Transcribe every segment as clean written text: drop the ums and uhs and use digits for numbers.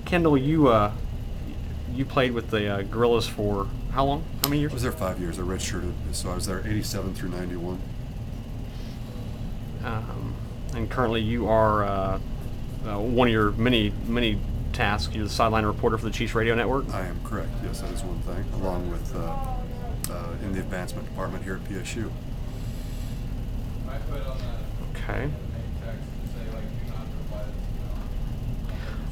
Kendall, you played with the Gorillas for how long? How many I years? was there 5 years. I redshirted, so I was there 87 through 91. Um, and currently, you are one of your many tasks. You're the sideline reporter for the Chiefs radio network. I am correct. Yes, that is one thing, along with in the advancement department here at PSU. Okay.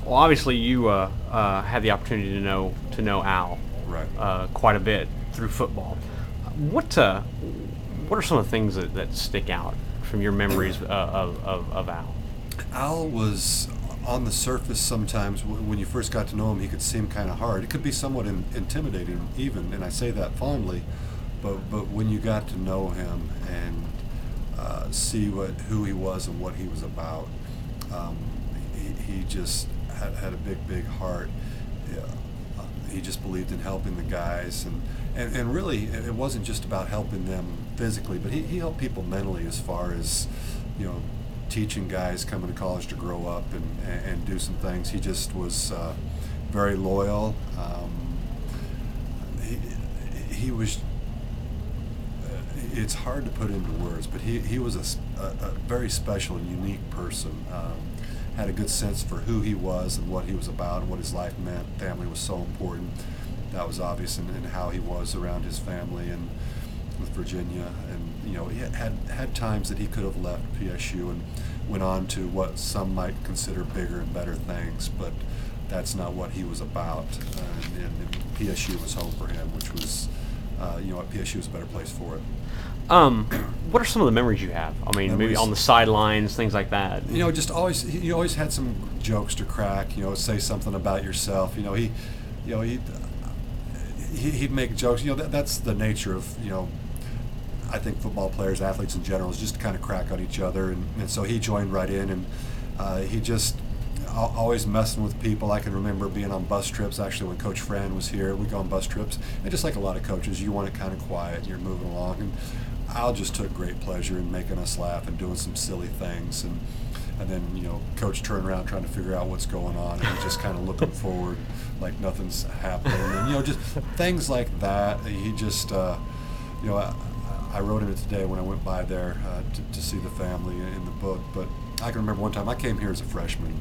Well, obviously, you had the opportunity to know Al Right. quite a bit through football. What are some of the things that stick out from your memories of Al? Al was on the surface sometimes. When you first got to know him, he could seem kind of hard. It could be somewhat intimidating, even, and I say that fondly. But when you got to know him and see who he was and what he was about, he just had a big heart. He just believed in helping the guys, and really it wasn't just about helping them physically, but he helped people mentally, as far as teaching guys coming to college to grow up and do some things. He just was very loyal. He was. It's hard to put into words, but he was a very special and unique person. Had a good sense for who he was and what he was about and what his life meant. Family was so important. That was obvious in how he was around his family and with Virginia. And he had times that he could have left PSU and went on to what some might consider bigger and better things, but that's not what he was about. And PSU was home for him, which was, PSU was a better place for it. What are some of the memories you have? I mean, maybe on the sidelines, things like that. Just always he always had some jokes to crack. Say something about yourself. He'd make jokes. That's the nature of I think football players, athletes in general, is just to kind of crack on each other, and so he joined right in, and he just always messing with people. I can remember being on bus trips. Actually, when Coach Fran was here, we'd go on bus trips, and just like a lot of coaches, you want it kind of quiet, and you're moving along, and Al just took great pleasure in making us laugh and doing some silly things, and then Coach turned around trying to figure out what's going on, and he's just kind of looking forward like nothing's happening, and just things like that. He just I wrote in it today when I went by there to see the family in the book, but I can remember one time I came here as a freshman,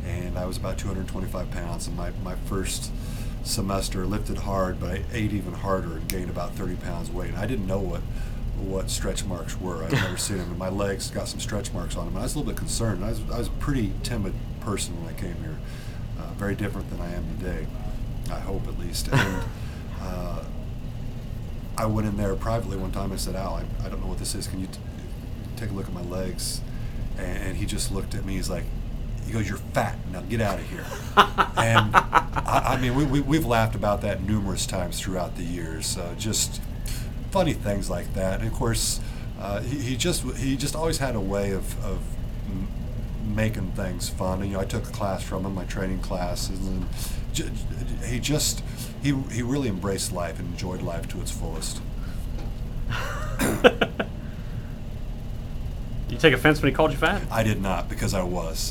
and I was about 225 pounds, and my first semester lifted hard, but I ate even harder and gained about 30 pounds weight. And I didn't know what stretch marks were. I'd never seen them, and my legs got some stretch marks on them. And I was a little bit concerned. I was a pretty timid person when I came here, very different than I am today, I hope at least. And I went in there privately one time. I said, Al, I don't know what this is. Can you take a look at my legs? And he just looked at me. He goes, "You're fat. Now get out of here." And I mean, we've laughed about that numerous times throughout the years. Just funny things like that. And of course, he just always had a way of making things fun. And, I took a class from him, my training classes, and he really embraced life and enjoyed life to its fullest. You take offense when he called you fat? I did not, because I was.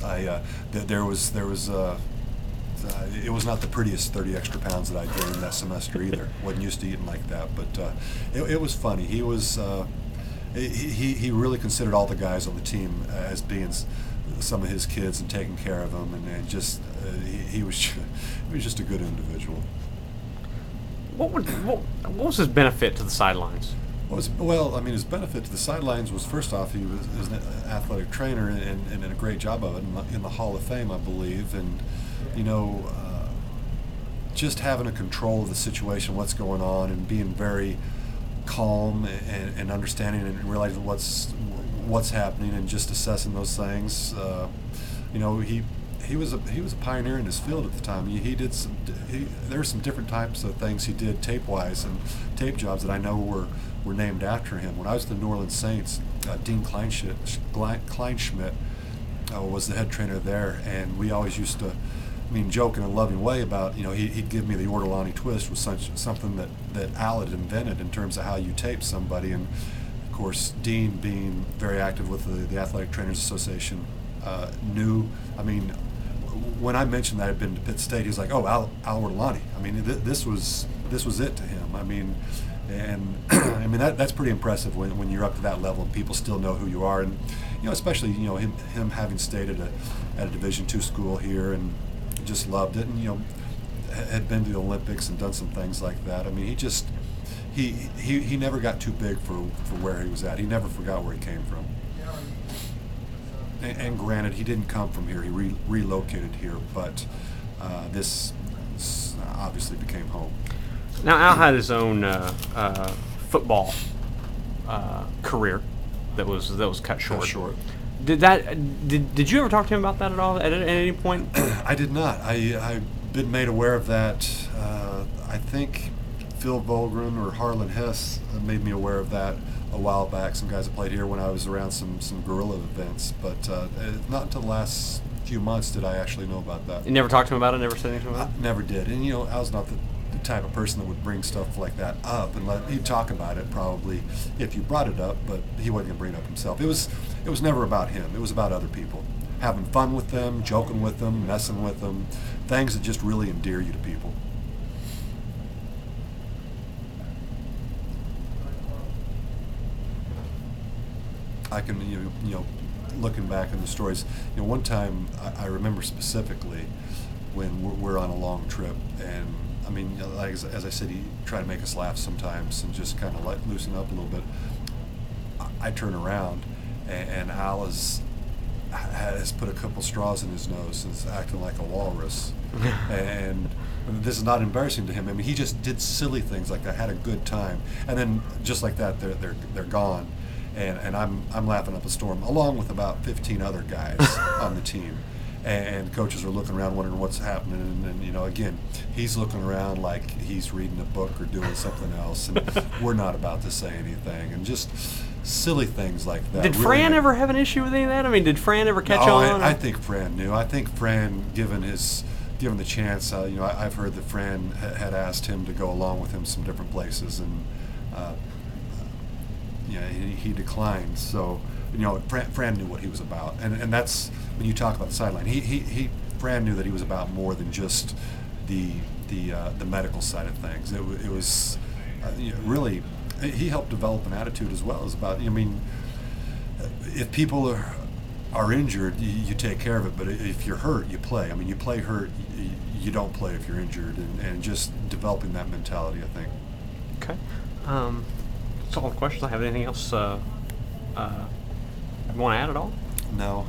There was it was not the prettiest 30 extra pounds that I gained that semester either. Wasn't used to eating like that, but it was funny. He was he really considered all the guys on the team as being some of his kids and taking care of them, and just he was just a good individual. What was his benefit to the sidelines? Well, I mean, his benefit to the sidelines was, first off, he was an athletic trainer and did a great job of it in the Hall of Fame, I believe. And, just having a control of the situation, what's going on, and being very calm and understanding and realizing what's happening and just assessing those things. He was a pioneer in his field at the time. There were some different types of things he did tape-wise and tape jobs that I know were named after him. When I was at the New Orleans Saints, Dean Kleinschmidt was the head trainer there, and we always used to, joke in a loving way about, he'd give me the Ortolani twist, was something that Al had invented in terms of how you tape somebody. And of course, Dean, being very active with the Athletic Trainers Association, knew, when I mentioned that I'd been to Pitt State, he was like, "Oh, Al Ortolani." I mean, this was it to him. I mean, and I mean that's pretty impressive when you're up to that level and people still know who you are, and especially him having stayed at a Division II school here and just loved it, and had been to the Olympics and done some things like that. I mean, he never got too big for where he was at. He never forgot where he came from. And granted, he didn't come from here. He relocated here, but this obviously became home. Now, Al had his own football career that was cut short. Did you ever talk to him about that at all at any point? I did not. I've been made aware of that. I think Phil Volgren or Harlan Hess made me aware of that a while back. Some guys that played here when I was around some guerrilla events, but not until the last few months did I actually know about that. You never talked to him about it? Never said anything about it? Never did. And Al's not the type of person that would bring stuff like that up, and he'd talk about it probably if you brought it up, but he wasn't gonna bring it up himself. It was never about him. It was about other people, having fun with them, joking with them, messing with them, things that just really endear you to people. I can, looking back in the stories, one time I remember specifically when we're on a long trip, and I mean, like, as I said, he tried to make us laugh sometimes and just kind of loosen up a little bit. I turn around, and Al has put a couple straws in his nose and is acting like a walrus. And this is not embarrassing to him. I mean, he just did silly things like that, had a good time, and then just like that, they're gone. And I'm laughing up a storm, along with about 15 other guys on the team. And coaches are looking around wondering what's happening. And again, he's looking around like he's reading a book or doing something else. And we're not about to say anything. And just silly things like that. Did Fran ever have an issue with any of that? I mean, did Fran ever catch on? I think Fran knew. I think Fran, given the chance, I've heard that Fran had asked him to go along with him some different places. And he declined. So, Fran knew what he was about, and that's when you talk about the sideline. Fran knew that he was about more than just the medical side of things. It was really, he helped develop an attitude as well. As about, if people are injured, you take care of it. But if you're hurt, you play. I mean, you play hurt. You don't play if you're injured, and just developing that mentality, I think. Okay. That's all the questions I have. Anything else you want to add at all? No,